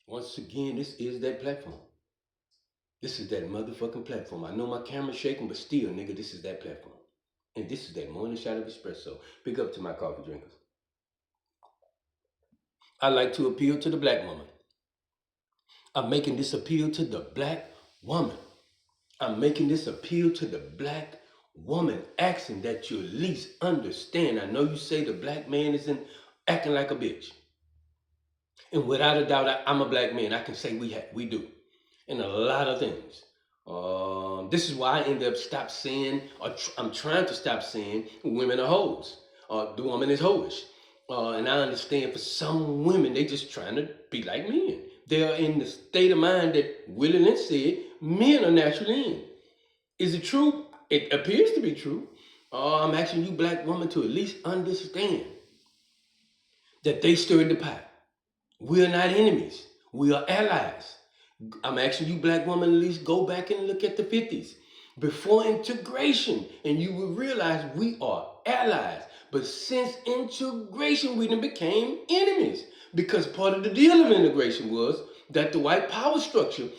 Once again, this is that platform. This is that motherfucking platform. I know my camera's shaking, but still, nigga, this is that platform. And this is that morning shot of espresso. Big up to my coffee drinkers. I like to appeal to the black woman. I'm making this appeal to the black woman. I'm making this appeal to the black woman, asking that you at least understand. I know you say the black man isn't acting like a bitch. And without a doubt, I'm a black man. I can say we do. In a lot of things. This is why I end up stop saying, I'm trying to stop saying women are hoes. The woman is hoish. And I understand for some women, they just trying to be like men. They're in the state of mind that Willie Lynch said men are naturally in. Is it true? It appears to be true. I'm asking you, black woman, to at least understand that they stirred the pot. We are not enemies. We are allies. I'm asking you, black woman, at least go back and look at the 50s. Before integration, and you will realize we are allies. But since integration, we then became enemies. Because part of the deal of integration was that the white power structure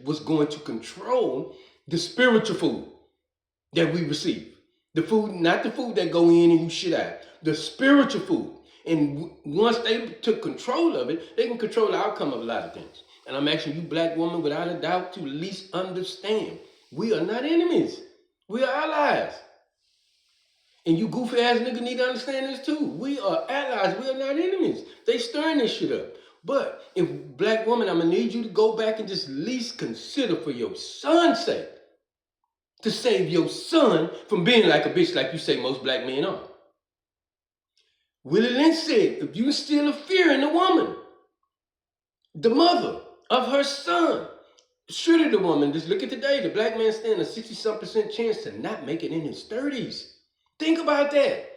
was going to control the spiritual food that we receive. The food, not the food that go in and you shit out. The spiritual food. And once they took control of it, they can control the outcome of a lot of things. And I'm asking you, black woman, without a doubt, to at least understand. We are not enemies. We are allies. And you goofy ass nigga need to understand this too. We are allies. We are not enemies. They stirring this shit up. But if black woman, I'm gonna need you to go back and just at least consider for your son's sake to save your son from being like a bitch like you say most black men are. Willie Lynch said, if you instill a fear in the woman, the mother of her son, surely the woman, just look at today, the black man stands a 60-some% chance to not make it in his 30s. Think about that.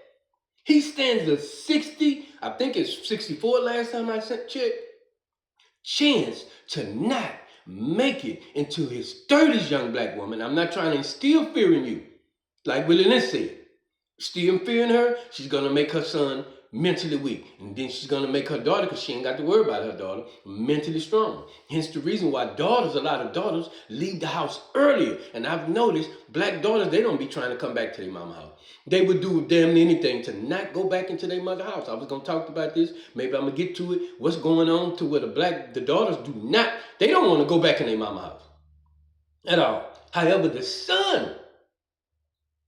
He stands a 60, I think it's 64 last time I checked, chance to not make it into his 30s, young black woman. I'm not trying to instill fear in you. Like Willie Lynch said, still fearing her, she's gonna make her son mentally weak. And then she's gonna make her daughter, because she ain't got to worry about her daughter, mentally strong. Hence the reason why a lot of daughters leave the house earlier. And I've noticed black daughters, they don't be trying to come back to their mama house. They would do damn near anything to not go back into their mother house. I was gonna talk about this. Maybe I'm gonna get to it. What's going on to where the daughters do not, they don't want to go back in their mama house at all. However, the son,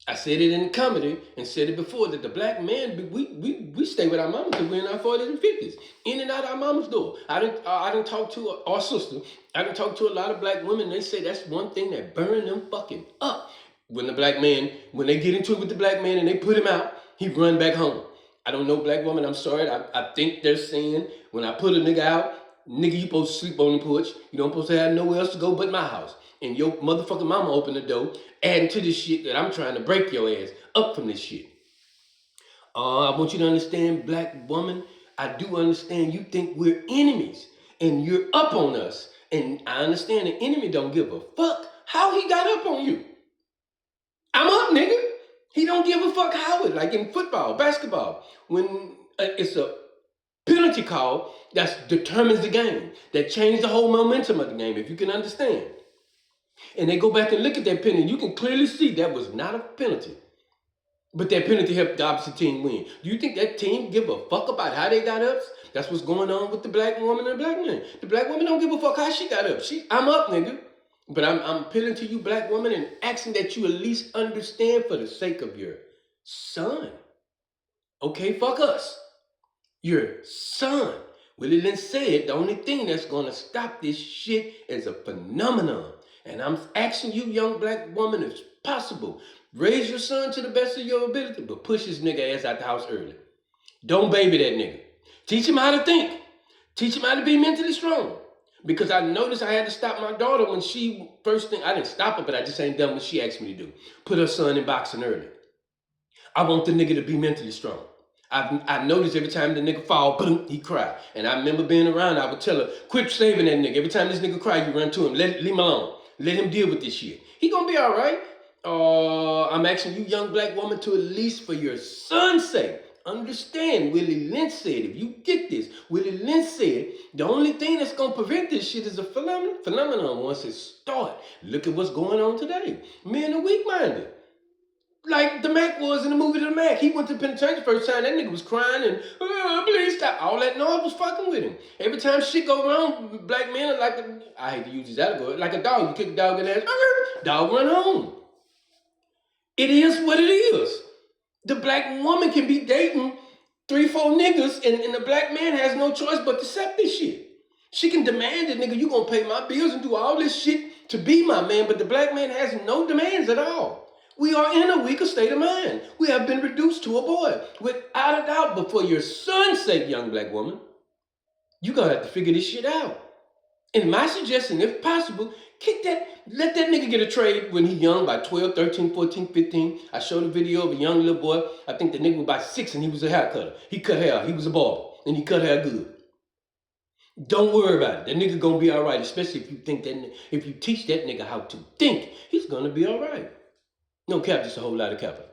I said it in comedy and said it before that the black man, we stay with our mama until we're in our 40s and 50s. In and out our mama's door. I didn't talk to our sister. I didn't talk to a lot of black women. They say that's one thing that burn them fucking up. When the black man, when they get into it with the black man and they put him out, he run back home. I don't know black woman, I'm sorry. I think they're saying when I put a nigga out, nigga, you supposed to sleep on the porch. You don't supposed to have nowhere else to go but my house. And your motherfucking mama open the door, adding to this shit that I'm trying to break your ass up from this shit. I want you to understand, black woman, I do understand you think we're enemies and you're up on us. And I understand the enemy don't give a fuck how he got up on you. I'm up, nigga. He don't give a fuck how it, like in football, basketball, when it's a penalty call that determines the game, that changes the whole momentum of the game, if you can understand. And they go back and look at that penalty, you can clearly see that was not a penalty. But that penalty helped the opposite team win. Do you think that team give a fuck about how they got up? That's what's going on with the black woman and the black man. The black woman don't give a fuck how she got up. I'm up, nigga. But I'm appealing to you, black woman, and asking that you at least understand for the sake of your son. Okay, fuck us. Your son. Willie Lynch said the only thing that's gonna stop this shit is a phenomenon. And I'm asking you, young black woman, if possible, raise your son to the best of your ability, but push his nigga ass out the house early. Don't baby that nigga. Teach him how to think. Teach him how to be mentally strong. Because I noticed I had to stop my daughter when she first thing, I didn't stop her, but I just ain't done what she asked me to do. Put her son in boxing early. I want the nigga to be mentally strong. I noticed every time the nigga fall, boom, he cry. And I remember being around, I would tell her, quit saving that nigga. Every time this nigga cry, you run to him. Leave him alone. Let him deal with this shit. He gonna be all right. I'm asking you, young black woman, to at least for your son's sake, Understand, Willie Lynch said, if you get this, Willie Lynch said, the only thing that's going to prevent this shit is a phenomenon once it starts. Look at what's going on today. Men are weak-minded. Like the Mac was in the movie The Mac. He went to the penitentiary first time. That nigga was crying and, please stop. All that noise was fucking with him. Every time shit go wrong, black men are like, I hate to use this allegory, like a dog. You kick a dog in the ass, dog run home. It is what it is. The black woman can be dating 3-4 niggas and the black man has no choice but to accept this shit. She can demand that nigga, you gonna pay my bills and do all this shit to be my man, but the black man has no demands at all. We are in a weaker state of mind. We have been reduced to a boy. Without a doubt, but for your son's sake, young black woman, you're gonna have to figure this shit out. And my suggestion, if possible, let that nigga get a trade when he young, by 12, 13, 14, 15. I showed a video of a young little boy. I think the nigga was about 6 and he was a hair cutter. He cut hair. He was a barber. And he cut hair good. Don't worry about it. That nigga gonna be all right, especially if you teach that nigga how to think. He's gonna be all right. No cap, just a whole lot of capital.